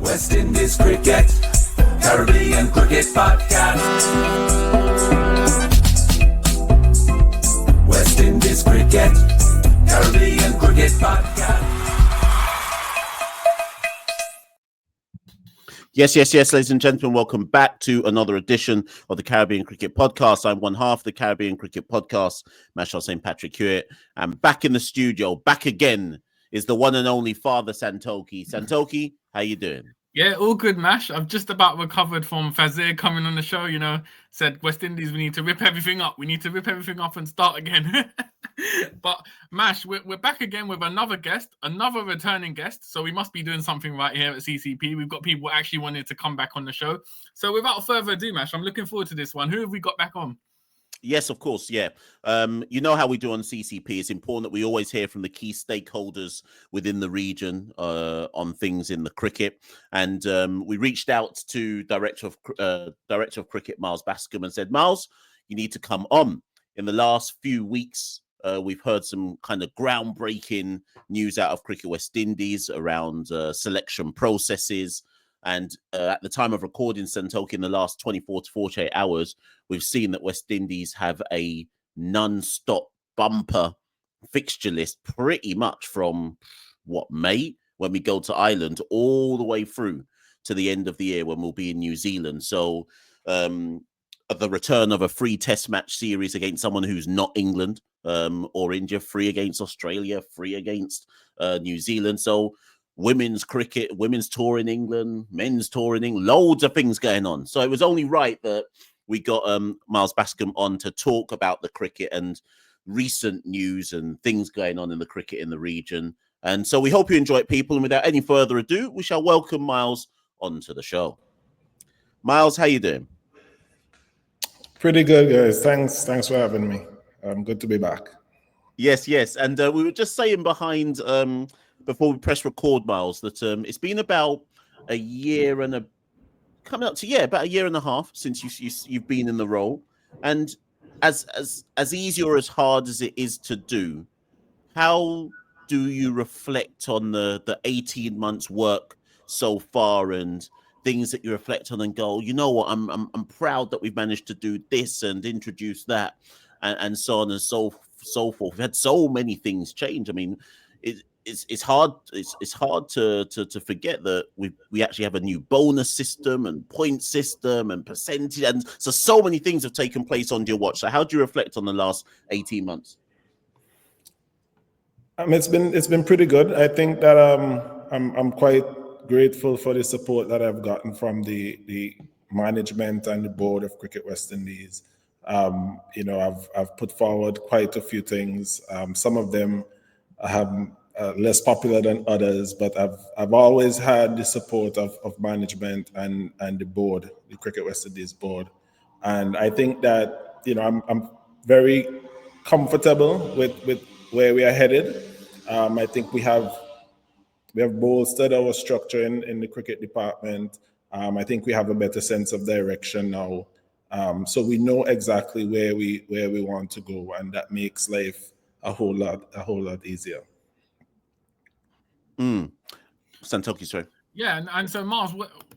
West Indies Cricket, Caribbean Cricket Podcast. West Indies Cricket, Caribbean Cricket Podcast. Yes, ladies and gentlemen, welcome back to another edition of the Caribbean Cricket Podcast. I'm one half of the Caribbean Cricket Podcast, Mashal St. Patrick Hewitt. And back in the studio, back again, is the one and only Father Santoki. Santoki, how you doing? Yeah, all good, Mash. I've just about recovered from Fazir coming on the show, said West Indies, we need to rip everything up. We need to rip everything up and start again. But Mash, we're back again with another guest, another returning guest. So we must be doing something right here at CCP. We've got people actually wanting to come back on the show. So without further ado, Mash, I'm looking forward to this one. Who have we got back on? Yes, of course. Yeah. You know how we do on CCP. It's important that we always hear from the key stakeholders within the region on things in the cricket. And we reached out to Director of Cricket, Miles Bascombe, and said, Miles, you need to come on. In the last few weeks, we've heard some kind of groundbreaking news out of Cricket West Indies around selection processes. And at the time of recording, Santoki, in the last 24 to 48 hours, we've seen that West Indies have a non-stop bumper fixture list pretty much from, May, when we go to Ireland, all the way through to the end of the year when we'll be in New Zealand. So the return of a free test match series against someone who's not England or India, free against Australia, free against New Zealand. So women's cricket, women's tour in England, men's tour in England, loads of things going on. So it was only right that we got Miles Bascombe on to talk about the cricket and recent news and things going on in the cricket in the region. And so we hope you enjoy it, people. And without any further ado, we shall welcome Miles onto the show. Miles, how you doing? Pretty good, guys. Thanks for having me. Good to be back. Yes. And we were just saying behind... before we press record, Miles, that it's been about a year and about a year and a half since you've been in the role. And as easy or as hard as it is to do, how do you reflect on the 18 months work so far and things that you reflect on and go, you know what, I'm proud that we've managed to do this and introduce that and so on and so forth. We've had so many things change. I mean, it's hard to forget that we actually have a new bonus system and point system and percentage, and so many things have taken place on your watch. So how do you reflect on the last 18 months? It's been pretty good. I think that I'm quite grateful for the support that I've gotten from the management and the board of Cricket West Indies. I've put forward quite a few things. Some of them have less popular than others, but I've always had the support of management and the board, the Cricket West Indies board, and I think that I'm very comfortable with where we are headed. I think we have bolstered our structure in the cricket department. I think we have a better sense of direction now, so we know exactly where we want to go, and that makes life a whole lot easier. Santoki, sorry. Yeah, and so Miles,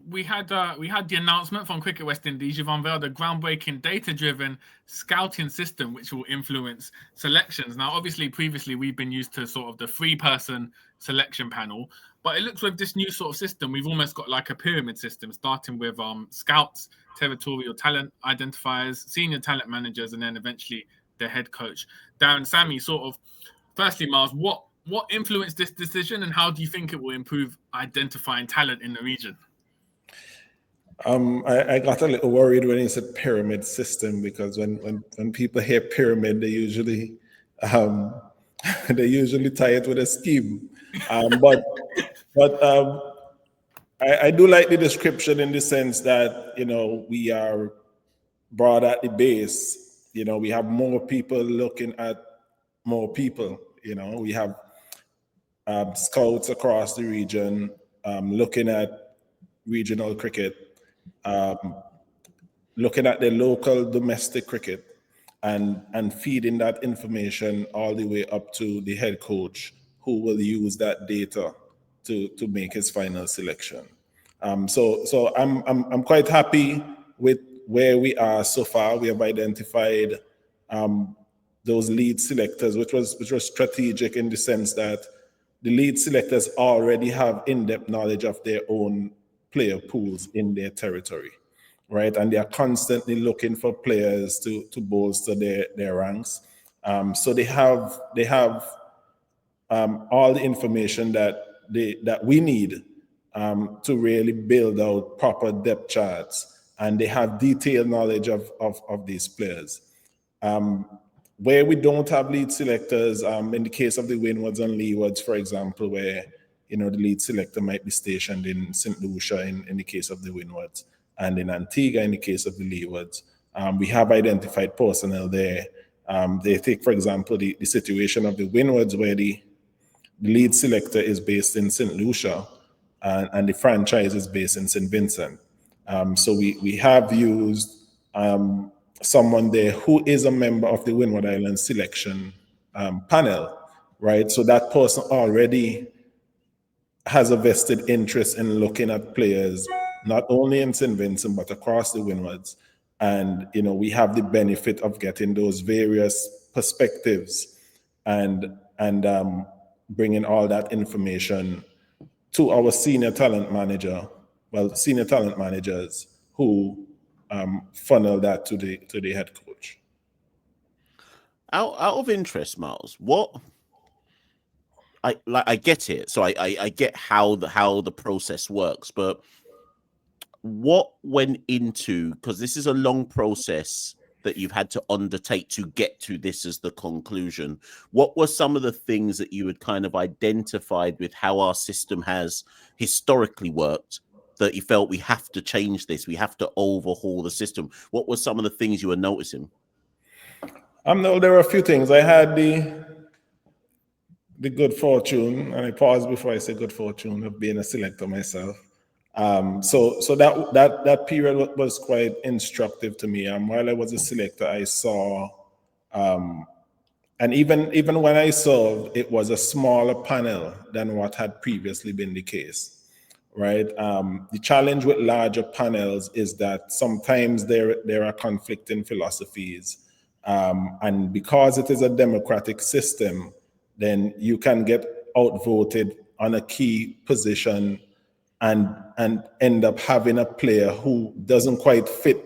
we had the announcement from Cricket West Indies. You've unveiled a groundbreaking data-driven scouting system which will influence selections. Now, obviously, previously we've been used to sort of the three-person selection panel, but it looks like this new sort of system, we've almost got like a pyramid system, starting with scouts, territorial talent identifiers, senior talent managers, and then eventually the head coach. Darren, Sammy, sort of, firstly, Miles, what influenced this decision, and how do you think it will improve identifying talent in the region? I got a little worried when you said pyramid system, because when people hear pyramid, they usually tie it with a scheme. But I do like the description in the sense that we are broad at the base. We have more people looking at more people. We have scouts across the region looking at regional cricket, looking at the local domestic cricket, and feeding that information all the way up to the head coach, who will use that data to make his final selection. So I'm quite happy with where we are so far. We have identified those lead selectors, which was strategic in the sense that the lead selectors already have in-depth knowledge of their own player pools in their territory, right? And they are constantly looking for players to bolster their ranks. So they have all the information that we need to really build out proper depth charts, and they have detailed knowledge of these players. Where we don't have lead selectors, in the case of the Windwards and Leewards, for example, where the lead selector might be stationed in St. Lucia in the case of the Windwards, and in Antigua in the case of the Leewards, we have identified personnel there. They take, for example, the situation of the Windwards, where the lead selector is based in St. Lucia, and the franchise is based in St. Vincent. So we have used someone there who is a member of the Windward Island selection panel, right? So that person already has a vested interest in looking at players, not only in St. Vincent, but across the Windwards. And, we have the benefit of getting those various perspectives and bringing all that information to our senior talent managers who funnel that to the head coach. Out of interest, Miles, what I get it. So I get how the process works, but what went into, because this is a long process that you've had to undertake to get to this as the conclusion. What were some of the things that you had kind of identified with how our system has historically worked that you felt we have to change this, we have to overhaul the system? What were some of the things you were noticing? No, there were a few things. I had the good fortune, and I pause before I say good fortune, of being a selector myself. So that period was quite instructive to me. While I was a selector, I saw, and even when I saw, it was a smaller panel than what had previously been the case, right? The challenge with larger panels is that sometimes there are conflicting philosophies, and because it is a democratic system, then you can get outvoted on a key position and end up having a player who doesn't quite fit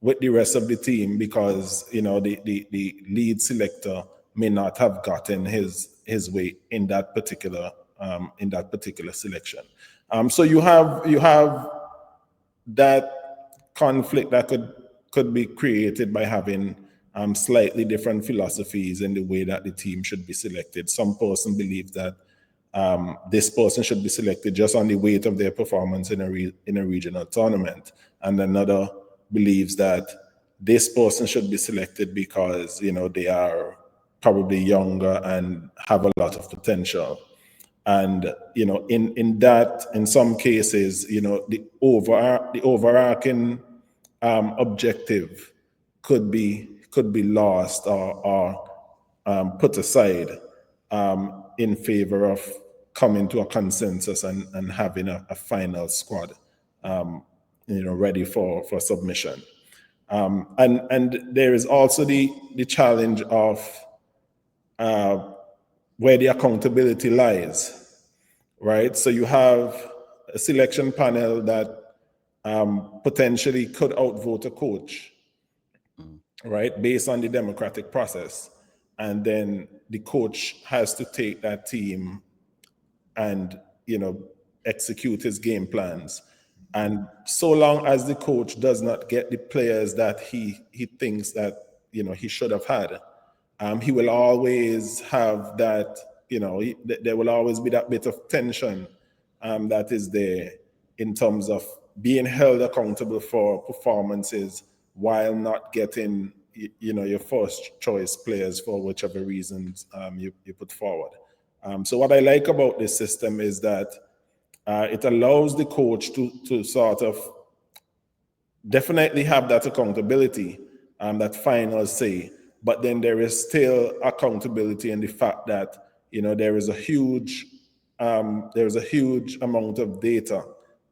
with the rest of the team because the lead selector may not have gotten his way in that particular selection. So you have that conflict that could be created by having slightly different philosophies in the way that the team should be selected. Some person believes that this person should be selected just on the weight of their performance in a regional tournament, and another believes that this person should be selected because they are probably younger and have a lot of potential. And in some cases, the overarching objective could be lost or put aside in favor of coming to a consensus and having a final squad ready for submission. And there is also the challenge of where the accountability lies, right? So you have a selection panel that potentially could outvote a coach, right, based on the democratic process. And then the coach has to take that team and execute his game plans. And so long as the coach does not get the players that he thinks that he should have had, he will always have that. There will always be that bit of tension that is there in terms of being held accountable for performances while not getting your first choice players for whichever reasons you put forward. So what I like about this system is that it allows the coach to sort of definitely have that accountability, that final say, but then there is still accountability in the fact that there is a huge amount of data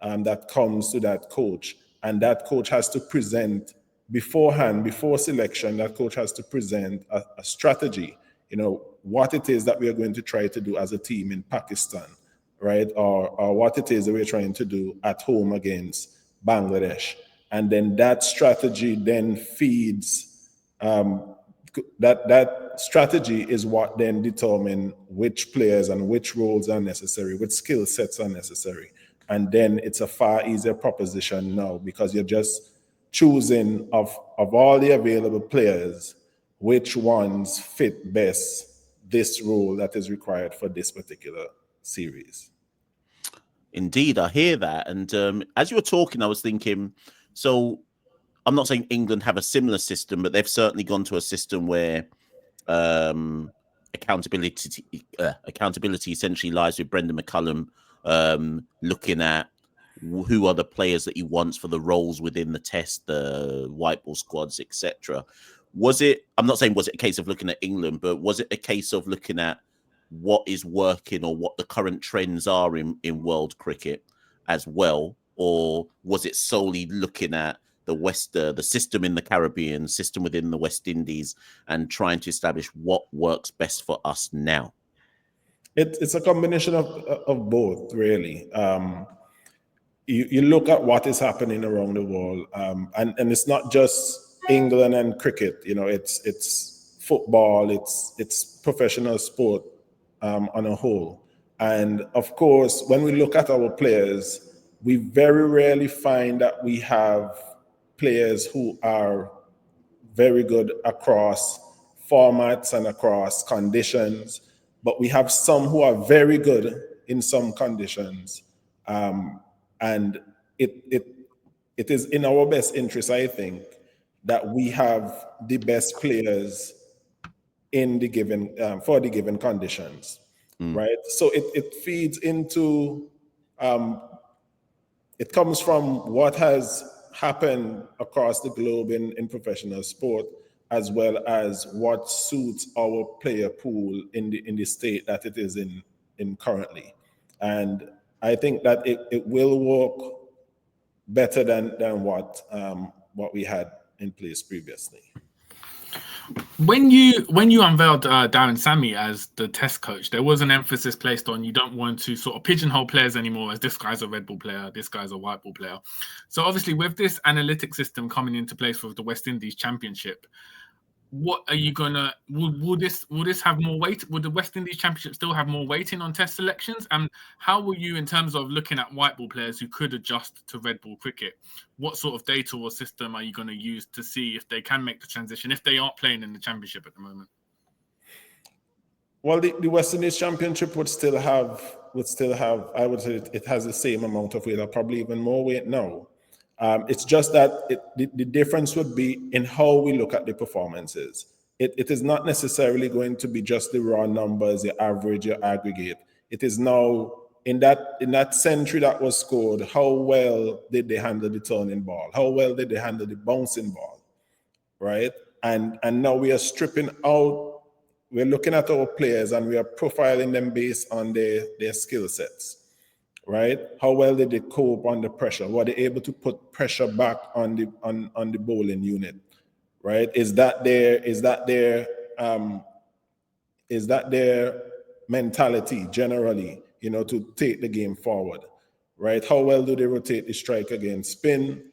that comes to that coach, and that coach has to present beforehand, before selection, that coach has to present a strategy, what it is that we are going to try to do as a team in Pakistan, right? Or what it is that we're trying to do at home against Bangladesh. And then that strategy then feeds, that strategy is what then determines which players and which roles are necessary, which skill sets are necessary. And then it's a far easier proposition now, because you're just choosing of all the available players, which ones fit best this role that is required for this particular series. Indeed, I hear that. And as you were talking, I was thinking, so I'm not saying England have a similar system, but they've certainly gone to a system where accountability essentially lies with Brendan McCullum, looking at who are the players that he wants for the roles within the test, the white ball squads, etc. I'm not saying was it a case of looking at England, but was it a case of looking at what is working or what the current trends are in world cricket as well? Or was it solely looking at the system in the Caribbean, system within the West Indies, and trying to establish what works best for us now? It's a combination of both, really. You look at what is happening around the world, and it's not just England and cricket. It's football, it's professional sport on a whole. And of course, when we look at our players, we very rarely find that we have players who are very good across formats and across conditions, but we have some who are very good in some conditions. And it is in our best interest, I think, that we have the best players in the given for the given conditions, right? So it feeds into, it comes from what has happened across the globe in professional sport, as well as what suits our player pool in the state that it is in currently. And I think that it will work better than what we had in place previously. When you unveiled Darren Sammy as the test coach, there was an emphasis placed on you don't want to sort of pigeonhole players anymore as this guy's a red ball player, this guy's a white ball player. So obviously with this analytic system coming into place for the West Indies Championship, what are you gonna? Will this have more weight? Would the West Indies Championship still have more weighting on test selections? And how will you, in terms of looking at white ball players who could adjust to red ball cricket, what sort of data or system are you going to use to see if they can make the transition if they aren't playing in the Championship at the moment? Well, the West Indies Championship would still have. I would say it has the same amount of weight, or probably even more weight now. It's just that the difference would be in how we look at the performances. It is not necessarily going to be just the raw numbers, your average, your aggregate. It is now in that century that was scored, how well did they handle the turning ball? How well did they handle the bouncing ball? Right? And now we are stripping out, we're looking at our players and we are profiling them based on their skill sets. Right? How well did they cope under pressure? Were they able to put pressure back on the bowling unit? Right? Is that their mentality generally, to take the game forward? Right? How well do they rotate the strike against spin?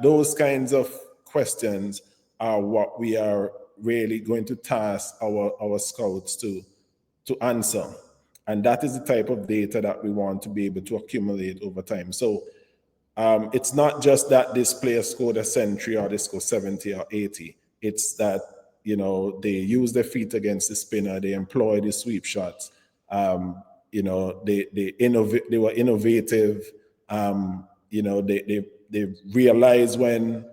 Those kinds of questions are what we are really going to task our scouts to answer. And that is the type of data that we want to be able to accumulate over time. So it's not just that this player scored a century or they scored 70 or 80. It's that, they use their feet against the spinner, they employ the sweep shots, they were innovative, they realized when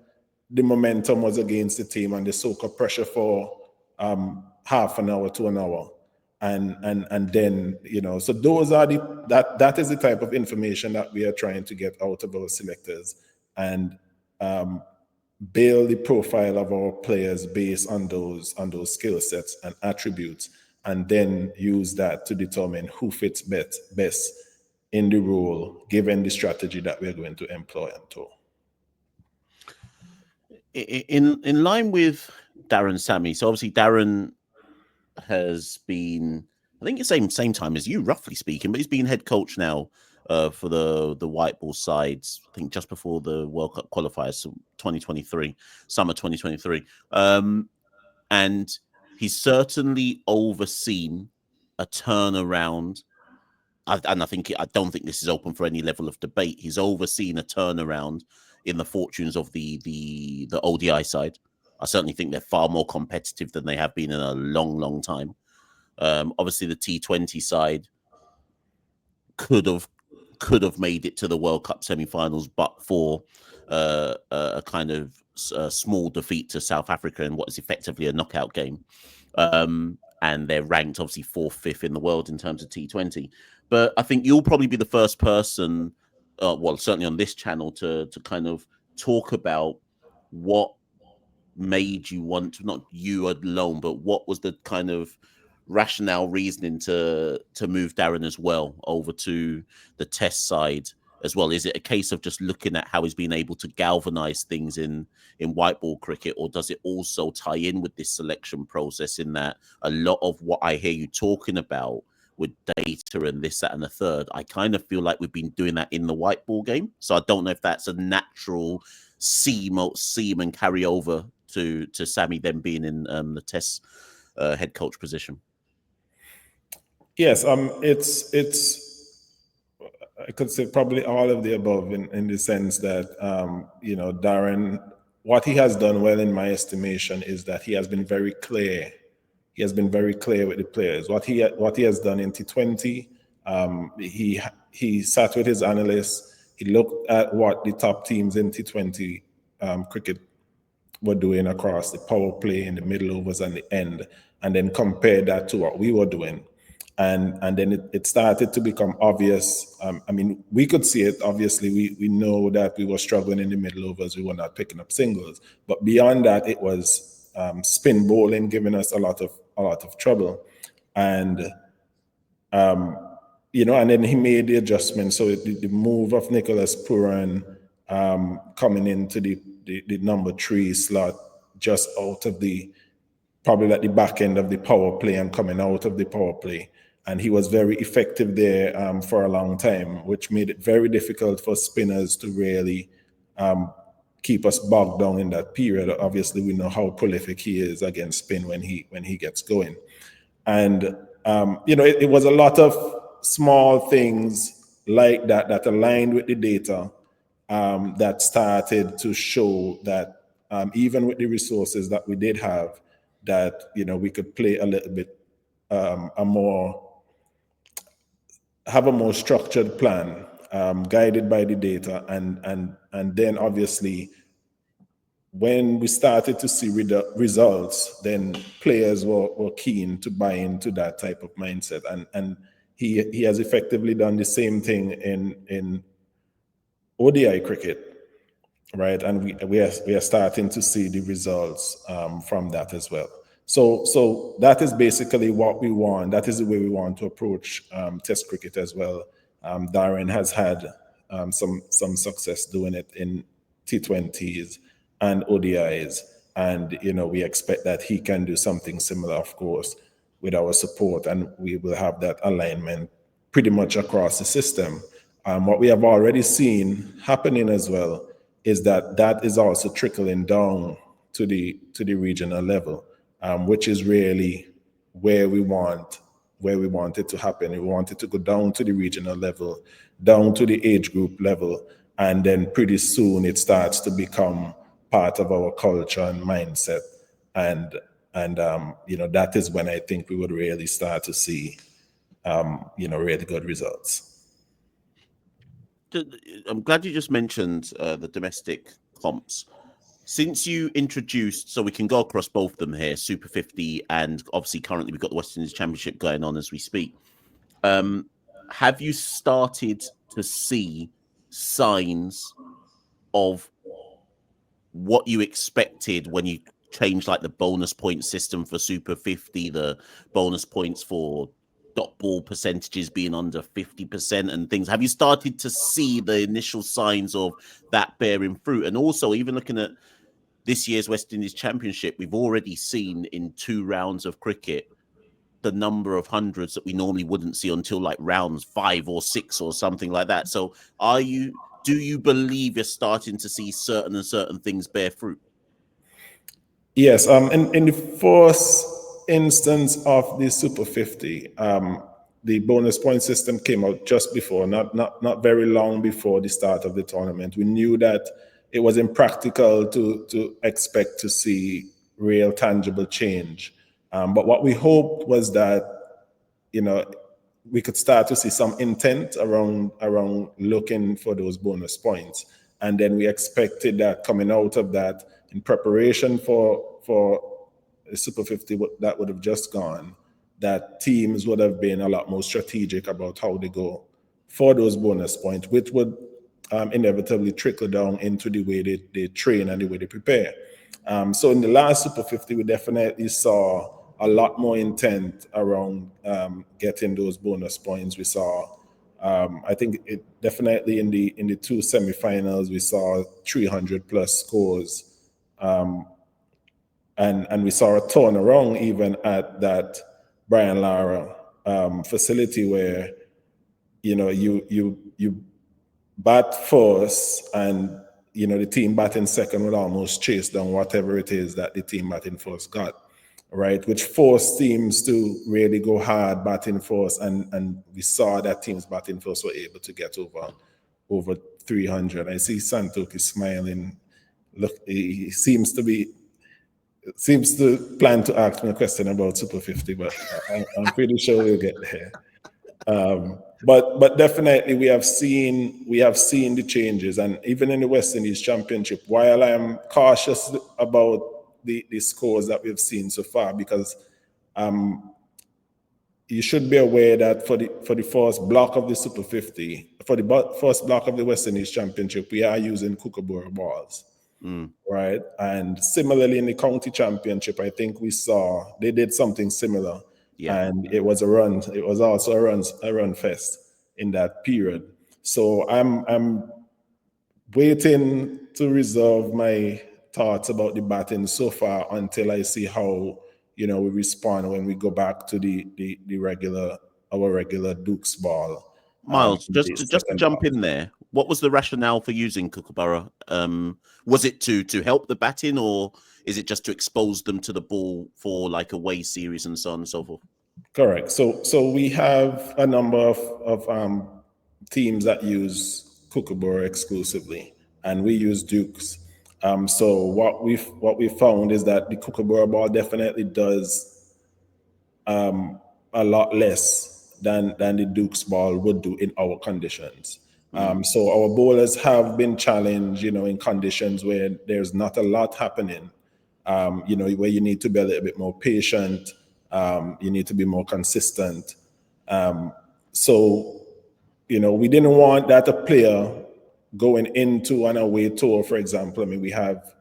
the momentum was against the team and they soak up pressure for half an hour to an hour. And then, so those are that is the type of information that we are trying to get out of our selectors and build the profile of our players based on those skill sets and attributes, and then use that to determine who fits best in the role, given the strategy that we're going to employ on tour. In line with Darren Sammy, so obviously Darren has been, I think it's same time as you, roughly speaking, but he's been head coach now for the white ball sides, I think just before the World Cup qualifiers, so 2023, summer 2023. And he's certainly overseen a turnaround. I don't think this is open for any level of debate. He's overseen a turnaround in the fortunes of the ODI side. I certainly think they're far more competitive than they have been in a long time. Obviously, the T20 side could have made it to the World Cup semi-finals, but for a kind of small defeat to South Africa in what is effectively a knockout game. And they're ranked obviously 4th, 5th in the world in terms of T20. But I think you'll probably be the first person, well, certainly on this channel, to kind of talk about what made you want to, not you alone, but what was the kind of rationale reasoning to move Darren as well over to the test side as well? Is it a case of just looking at how he's been able to galvanize things in white ball cricket, or does it also tie in with this selection process, in that a lot of what I hear you talking about with data and this, that, and the third, I kind of feel like we've been doing that in the white ball game? So I don't know if that's a natural seam and carry over to Sammy then being in the test head coach position. Yes, it's I could say probably all of the above, in the sense that Darren, what he has done well in my estimation is that he has been very clear. He has been very clear with the players. What he has done in T20, he sat with his analysts. He looked at what the top teams in T20 cricket were doing across the power play, in the middle overs and the end, and then compared that to what we were doing. And then it started to become obvious. I mean, we could see it. Obviously, we know that we were struggling in the middle overs. We were not picking up singles. But beyond that, it was spin bowling giving us a lot of trouble. And and then he made the adjustment. So the move of Nicholas Puran coming into the number 3 slot, just out of probably at the back end of the power play and coming out of the power play. And he was very effective there for a long time, which made it very difficult for spinners to really keep us bogged down in that period. Obviously, we know how prolific he is against spin when he gets going. And it was a lot of small things like that aligned with the data that started to show that even with the resources that we did have, that we could play a little bit have a more structured plan, guided by the data, and then obviously when we started to see results, then players were keen to buy into that type of mindset, and he has effectively done the same thing in ODI cricket, right? And we are starting to see the results from that as well. So that is basically what we want. That is the way we want to approach Test cricket as well. Darren has had some success doing it in T20s and ODIs, and we expect that he can do something similar, of course, with our support, and we will have that alignment pretty much across the system. What we have already seen happening as well is that is also trickling down to the regional level. Which is really where we want it to happen. We want it to go down to the regional level, down to the age group level, and then pretty soon it starts to become part of our culture and mindset. And that is when I think we would really start to see really good results. I'm glad you just mentioned the domestic comps. Since you introduced, so we can go across both of them here, Super 50, and obviously currently we've got the West Indies Championship going on as we speak. Have you started to see signs of what you expected when you changed like the bonus point system for Super 50, the bonus points for dot ball percentages being under 50% and things. Have you started to see the initial signs of that bearing fruit? And also, even looking at this year's West Indies Championship, we've already seen in 2 rounds of cricket the number of hundreds that we normally wouldn't see until like rounds 5 or 6 or something like that. So do you believe you're starting to see certain things bear fruit? Yes, in the first instance of the Super 50, the bonus point system came out just before, not very long before the start of the tournament. We knew that it was impractical to expect to see real tangible change. But what we hoped was that, we could start to see some intent around looking for those bonus points. And then we expected that coming out of that, in preparation for the Super 50 that would have just gone, that teams would have been a lot more strategic about how they go for those bonus points, which would inevitably trickle down into the way they train and the way they prepare. So in the last Super 50, we definitely saw a lot more intent around getting those bonus points. We saw, I think it definitely in the 2 semifinals, we saw 300 plus scores. And we saw a turnaround even at that Brian Lara facility where, you bat first and, the team batting second would almost chase down whatever it is that the team batting first got, right? Which forced teams to really go hard batting first. And we saw that teams batting first were able to get over 300. I see Santoki smiling. Look, he seems to plan to ask me a question about Super 50, but I'm pretty sure we'll get there. But definitely we have seen the changes, and even in the West Indies Championship, while I am cautious about the scores that we've seen so far, because you should be aware that for the first block of the Super 50, for the first block of the West Indies Championship, we are using Kookaburra balls. Right. And similarly in the county championship, I think we saw they did something similar. Yeah. And it was a run. It was also a run fest in that period. So I'm waiting to reserve my thoughts about the batting so far until I see how, we respond when we go back to our regular Duke's ball. Miles, just to jump in there, what was the rationale for using Kookaburra? Was it to help the batting, or is it just to expose them to the ball for like away series and so on and so forth? Correct. So we have a number of teams that use Kookaburra exclusively, and we use Dukes. So what we found is that the Kookaburra ball definitely does a lot less than the Duke's ball would do in our conditions. So our bowlers have been challenged, in conditions where there's not a lot happening, where you need to be a little bit more patient, you need to be more consistent. So, we didn't want that a player going into an away tour, for example. I mean, we have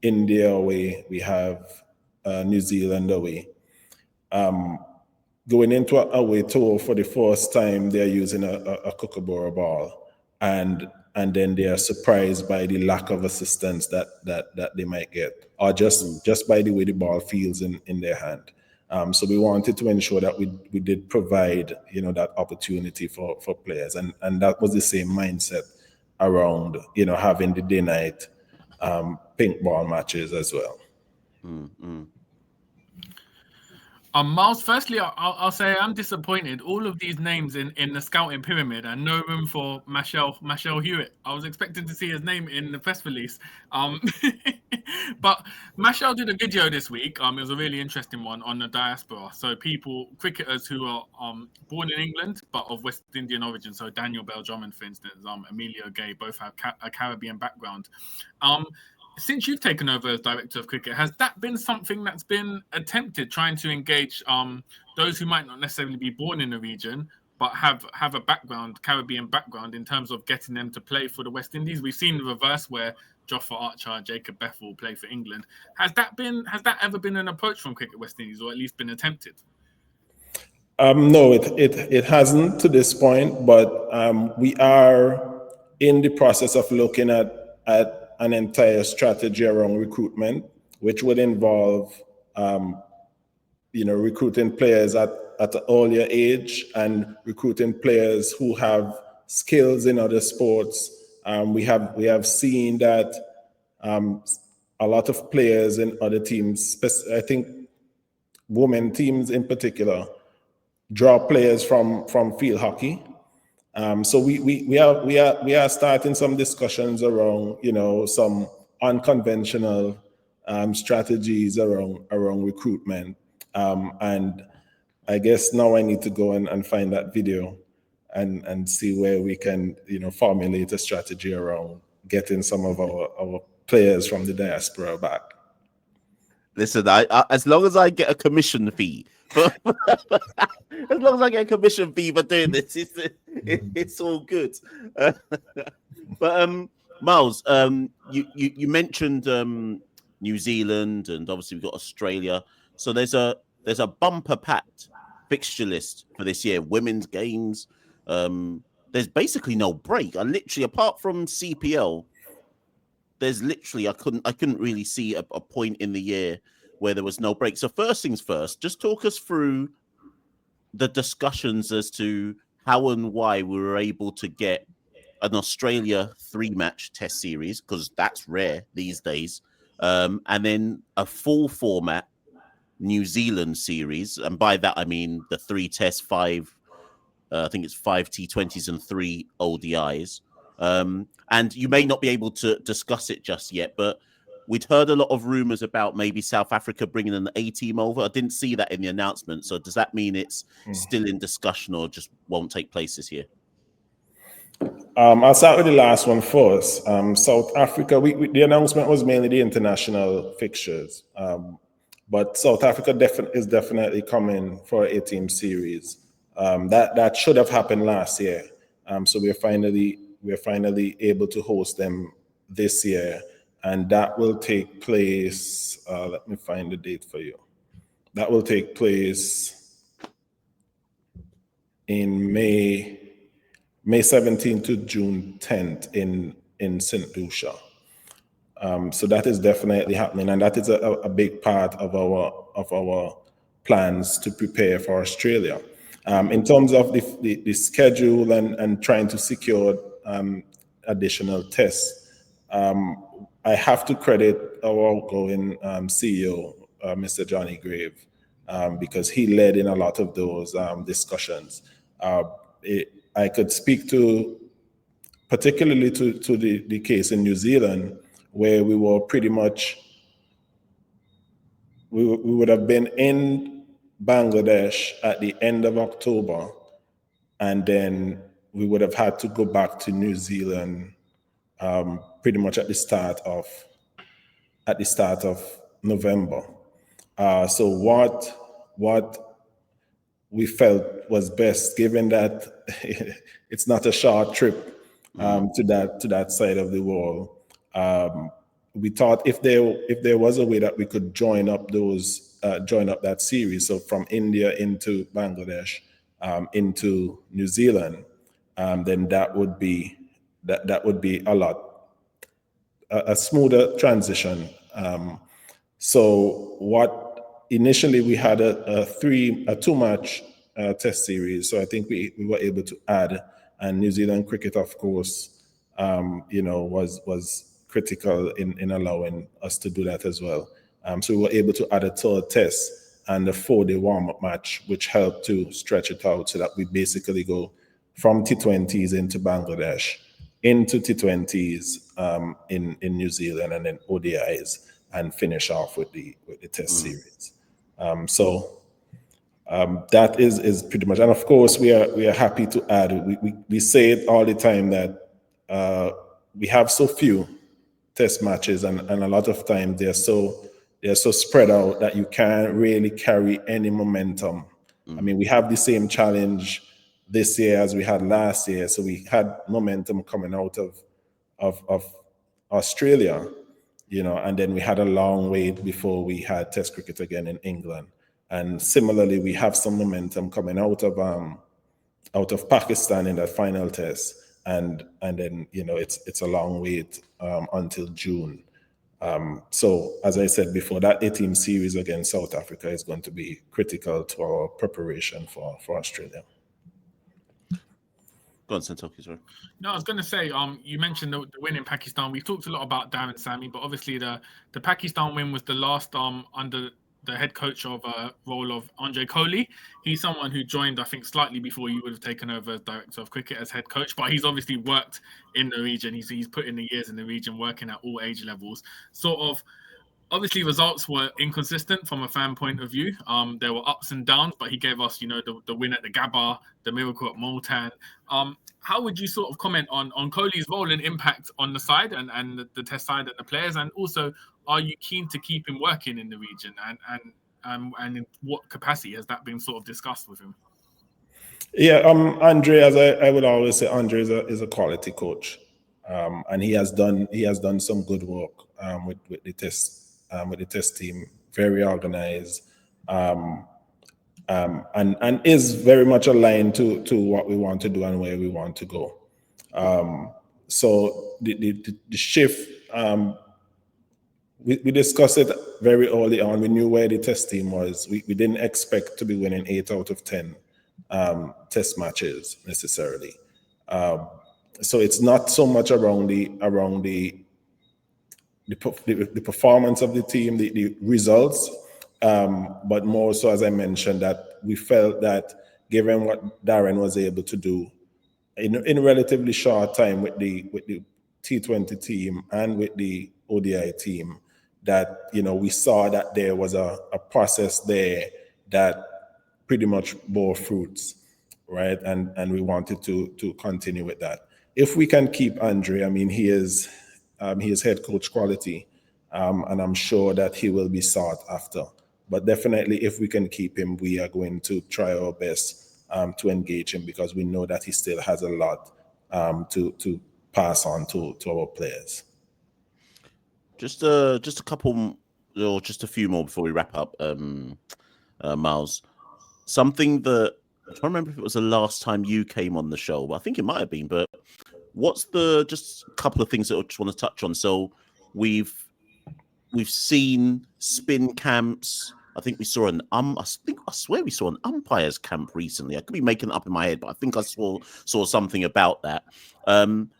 India away, we have New Zealand away. Going into an away tour for the first time, they're using a Kookaburra ball, and then they are surprised by the lack of assistance that they might get, or just by the way the ball feels in their hand. So we wanted to ensure that we did provide, that opportunity for players, and that was the same mindset around, having the day-night pink ball matches as well. Mm-hmm. Miles, firstly, I'll say I'm disappointed. All of these names in the scouting pyramid, and no room for Mashel Hewitt. I was expecting to see his name in the press release. But Mashel did a video this week. It was a really interesting one on the diaspora. So cricketers who are born in England but of West Indian origin. So Daniel Bell-Drummond, for instance, Emilio Gay, both have a Caribbean background. Since you've taken over as director of cricket, has that been something that's been attempted, trying to engage those who might not necessarily be born in the region, but have a Caribbean background, in terms of getting them to play for the West Indies? We've seen the reverse, where Jofra Archer, Jacob Bethel play for England. Has that ever been an approach from Cricket West Indies, or at least been attempted? No, it hasn't to this point, but we are in the process of looking at an entire strategy around recruitment, which would involve recruiting players at an earlier age and recruiting players who have skills in other sports. We have seen that a lot of players in other teams, I think women teams in particular, draw players from field hockey. So we are starting some discussions around some unconventional strategies around recruitment. And I guess now I need to go and find that video and see where we can formulate a strategy around getting some of our players from the diaspora back. Listen, I as long as I get a commission fee, as long as I get a commission fee for doing this, it's all good. But Miles, you mentioned New Zealand, and obviously we've got Australia. So there's a bumper packed fixture list for this year. Women's games. There's basically no break. I literally, apart from CPL, there's literally I couldn't really see a point in the year where there was no break. So first things first, just talk us through the discussions as to how and why we were able to get an Australia 3-match test series, because that's rare these days, and then a full format New Zealand series, and by that I mean the 3 tests, 5 I think it's 5 T20s and 3 ODIs. And you may not be able to discuss it just yet, but we'd heard a lot of rumors about maybe South Africa bringing an A team over. I didn't see that in the announcement. So does that mean it's still in discussion or just won't take place this year? I'll start with the last one first. South Africa, the announcement was mainly the international fixtures. But South Africa is definitely coming for an 8-team series. That should have happened last year. So we're finally able to host them this year, and that will take place. Let me find the date for you. That will take place in May 17th to June 10th in St. Lucia. So that is definitely happening, and that is a big part of our plans to prepare for Australia. In terms of the schedule and trying to secure additional tests, I have to credit our outgoing CEO, Mr. Johnny Grave, because he led in a lot of those discussions. I could speak to particularly to the case in New Zealand, where we were pretty much, we would have been in Bangladesh at the end of October, and then we would have had to go back to New Zealand pretty much at the start of November. So what we felt was best, given that it's not a short trip to that side of the world. We thought if there was a way that we could join up that series, so from India into Bangladesh, into New Zealand, then that would be a smoother transition. So what initially we had a 2-match test series. So I think we were able to add, and New Zealand cricket, of course, was critical in allowing us to do that as well. So we were able to add a 3rd test and a 4-day warm-up match, which helped to stretch it out so that we basically go from T20s into Bangladesh, into T20s in New Zealand, and then ODIs, and finish off with the test series. So that is pretty much, and of course we are happy to add. We say it all the time that we have so few test matches, and a lot of time they're so spread out that you can't really carry any momentum. I mean, we have the same challenge this year as we had last year, so we had momentum coming out of Australia, and then we had a long wait before we had test cricket again in England. And similarly, we have some momentum coming out of Pakistan in that final test, and then it's a long wait until June. So as I said before, that 8-team series against South Africa is going to be critical to our preparation for Australia. Go on, Santoki, sorry. No, I was going to say, you mentioned the win in Pakistan. We talked a lot about Darren Sammy, but obviously the Pakistan win was the last under the head coach of role of Andre Coley. He's someone who joined, I think, slightly before you would have taken over as director of cricket as head coach, but he's obviously worked in the region. He's put in the years in the region, working at all age levels. Sort of, obviously, results were inconsistent from a fan point of view. There were ups and downs, but he gave us, the win at the Gabba, the miracle at Multan. How would you sort of comment on Coley's role and impact on the side and the test side and the players? And also, are you keen to keep him working in the region? And in what capacity has that been sort of discussed with him? Yeah, Andre, as I would always say, Andre is a quality coach, and he has done some good work with the test team. Very organized, and is very much aligned to what we want to do and where we want to go. So the shift. We discussed it very early on. We knew where the test team was. We didn't expect to be winning 8 out of 10 test matches necessarily. So it's not so much around the performance of the team, the results, but more so, as I mentioned, that we felt that given what Darren was able to do in a relatively short time with the T20 team and with the ODI team, that we saw that there was a process there that pretty much bore fruits, right? And we wanted to continue with that. If we can keep Andre, I mean, he is head coach quality, and I'm sure that he will be sought after. But definitely, if we can keep him, we are going to try our best to engage him, because we know that he still has a lot to pass on to our players. Just a couple, or just a few more before we wrap up, Miles. Something that I don't remember if it was the last time you came on the show, but I think it might have been. But what's just a couple of things that I just want to touch on? So we've seen spin camps. I think we saw I swear we saw an umpires camp recently. I could be making it up in my head, but I think I saw something about that.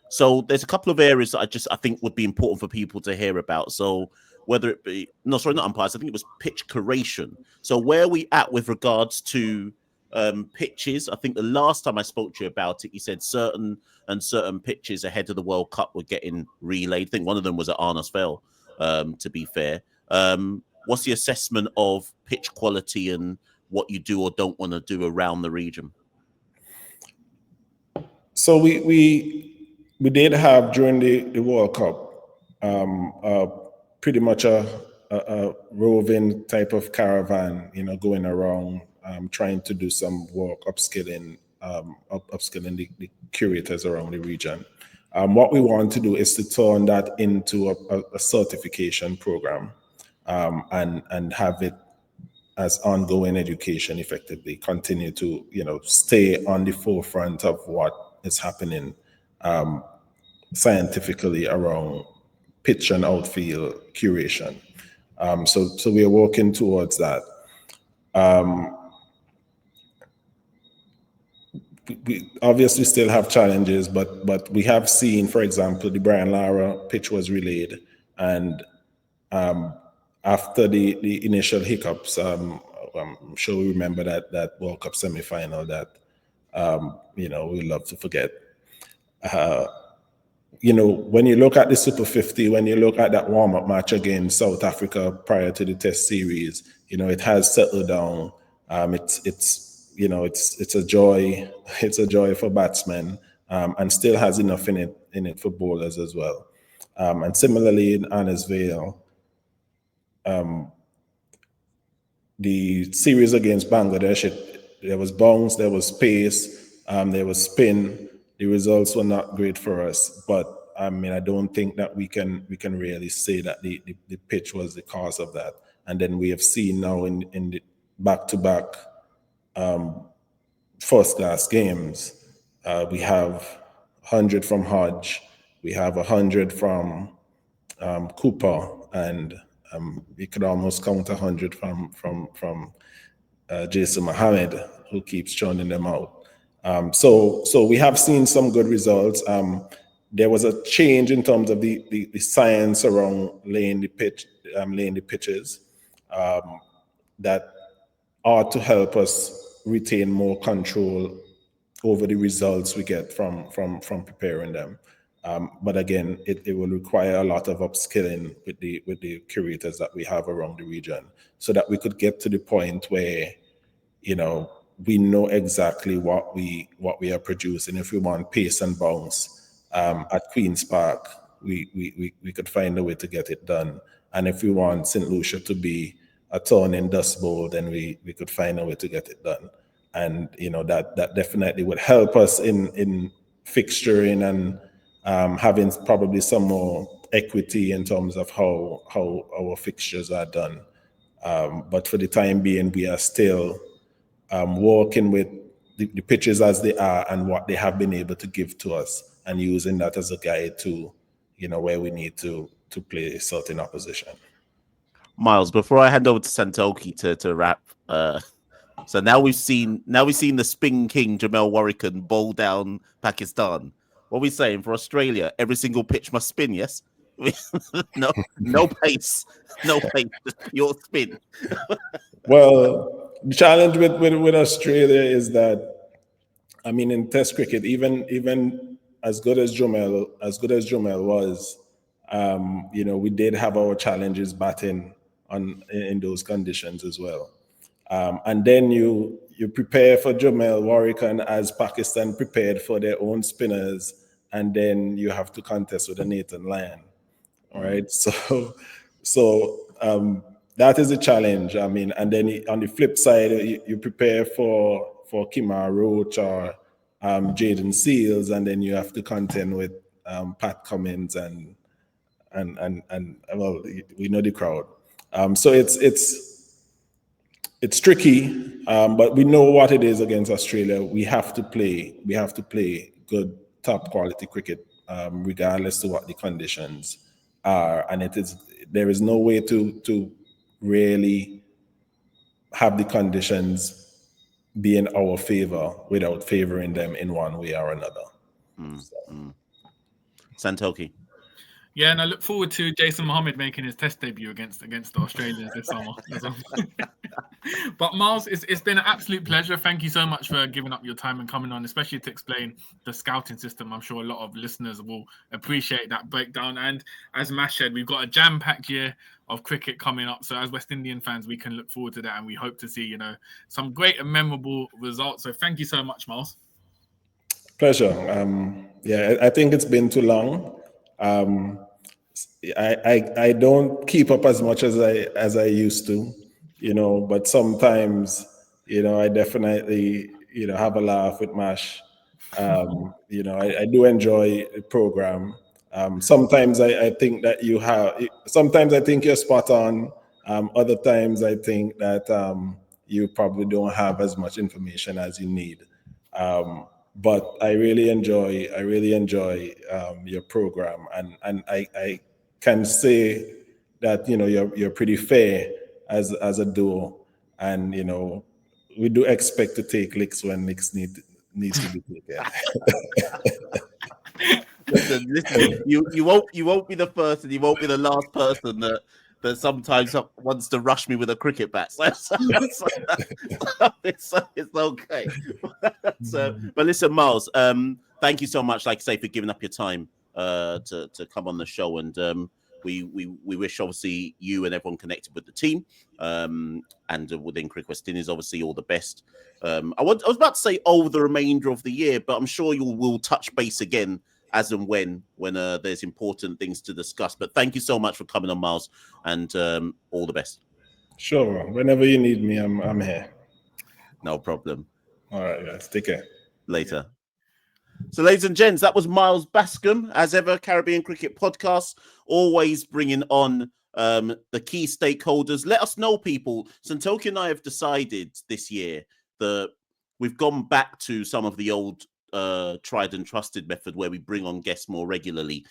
So there's a couple of areas that I think would be important for people to hear about. So whether it be not umpires, I think it was pitch curation. So where are we at with regards to pitches? I think the last time I spoke to you about it, you said certain pitches ahead of the World Cup were getting relayed. I think one of them was at Arnos Vale, to be fair. What's the assessment of pitch quality and what you do or don't want to do around the region? So we did have during the World Cup pretty much a roving type of caravan, going around trying to do some work, upskilling the curators around the region. What we want to do is to turn that into a certification program, and have it as ongoing education, effectively continue to stay on the forefront of what is happening scientifically around pitch and outfield curation. So we are working towards that. We obviously still have challenges, but we have seen, for example, the Brian Lara pitch was relayed, and after the initial hiccups, I'm sure we remember that World Cup semi-final that we love to forget. When you look at the Super 50, when you look at that warm-up match against South Africa prior to the Test series, it has settled down. It's a joy. It's a joy for batsmen, and still has enough in it for bowlers as well. And similarly in Arnos Vale, the series against Bangladesh, there was bounce, there was pace, there was spin. The results were not great for us, but I don't think that we can really say that the pitch was the cause of that. And then we have seen now in back-to-back first-class games. We have 100 from Hodge, we have 100 from Cooper, and we could almost count 100 from Jason Mohammed, who keeps churning them out. So we have seen some good results. There was a change in terms of the science around laying the pitches that are to help us retain more control over the results we get from preparing them. But again, it will require a lot of upskilling with the curators that we have around the region, so that we could get to the point where, we know exactly what we are producing. If we want pace and bounce at Queen's Park, we could find a way to get it done. And if we want St. Lucia to be a turn in Dust Bowl, then we could find a way to get it done. And that definitely would help us in fixturing and having probably some more equity in terms of how our fixtures are done. But for the time being, we are still working with the pitches as they are and what they have been able to give to us, and using that as a guide to where we need to play certain opposition. Miles, before I hand over to Santoki to wrap, so now we've seen the spin king Jamel Warrican bowl down Pakistan. What are we saying for Australia? Every single pitch must spin, yes? no pace, just pure spin. Well, the challenge with Australia is that, in Test cricket, even as good as Jamel was, we did have our challenges batting in those conditions as well. And then you prepare for Jamel Warrican as Pakistan prepared for their own spinners, and then you have to contest with a Nathan Lyon. All right, so that is a challenge. And then on the flip side, you prepare for Kimar Roach or Jaden Seals, and then you have to contend with Pat Cummins and well, we know the crowd. So it's tricky, but we know what it is against Australia. We have to play good, top quality cricket, regardless of what the conditions are. And there is no way to really have the conditions be in our favor without favoring them in one way or another. Santoki. Yeah, and I look forward to Jason Mohammed making his Test debut against the Australians this summer. But Miles, it's been an absolute pleasure. Thank you so much for giving up your time and coming on, especially to explain the scouting system. I'm sure a lot of listeners will appreciate that breakdown. And as Mash said, we've got a jam-packed year of cricket coming up. So as West Indian fans, we can look forward to that, and we hope to see, some great and memorable results. So thank you so much, Miles. Pleasure. I think it's been too long. I don't keep up as much as I used to, but sometimes, I definitely, have a laugh with Mash. I do enjoy the program. Sometimes I think that sometimes I think you're spot on. Other times I think that you probably don't have as much information as you need. But I really enjoy your program, and I can say that you're pretty fair as a duo, and we do expect to take licks when licks needs to be taken. Listen, you won't be the first, and you won't be the last person that sometimes wants to rush me with a cricket bat. So it's okay. But listen, Miles, thank you so much, like I say, for giving up your time to come on the show. And we wish, obviously, you and everyone connected with the team and within Cricket West Indies, obviously, all the best. I was about to say over the remainder of the year, but I'm sure you will touch base again as and when there's important things to discuss. But thank you so much for coming on, Miles, and all the best. Sure. Whenever you need me, I'm here. No problem. All right, guys. Take care. Later. So, ladies and gents, that was Miles Bascombe. As ever, Caribbean Cricket Podcast, always bringing on the key stakeholders. Let us know, people. Santoki and I have decided this year that we've gone back to some of the old tried and trusted method where we bring on guests more regularly.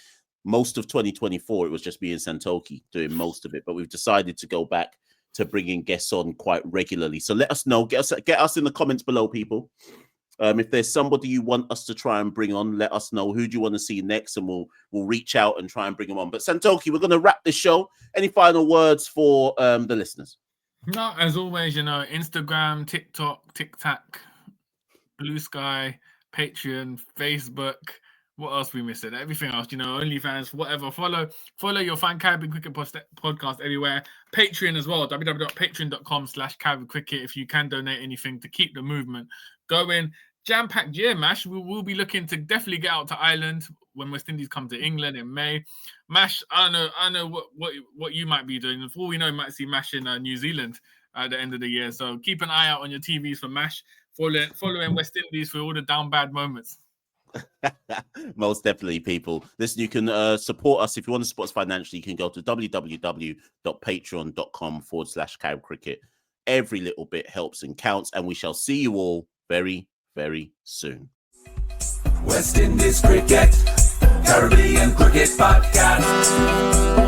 Most of 2024, it was just me and Santoki doing most of it, but we've decided to go back to bringing guests on quite regularly. So let us know. Get us in the comments below, people. If there's somebody you want us to try and bring on, let us know. Who do you want to see next, and we'll reach out and try and bring them on. But Santoki, we're going to wrap this show. Any final words for the listeners? No, as always, Instagram, TikTok, TikTok, Blue Sky, Patreon, Facebook. What else we missing? Everything else, OnlyFans, whatever. Follow your Fan Caribbean Cricket podcast everywhere. Patreon as well, www.patreon.com/Caribbean Cricket. If you can donate anything to keep the movement going. Jam-packed year, Mash. We'll be looking to definitely get out to Ireland when West Indies come to England in May. Mash, I don't know what you might be doing. For all we know, you might see Mash in New Zealand at the end of the year. So keep an eye out on your TVs for Mash. Following West Indies for all the down bad moments. Most definitely, people. Listen, you can support us. If you want to support us financially, you can go to www.patreon.com/Carib Cricket. Every little bit helps and counts, and we shall see you all very, very soon. West Indies Cricket, Caribbean Cricket Podcast.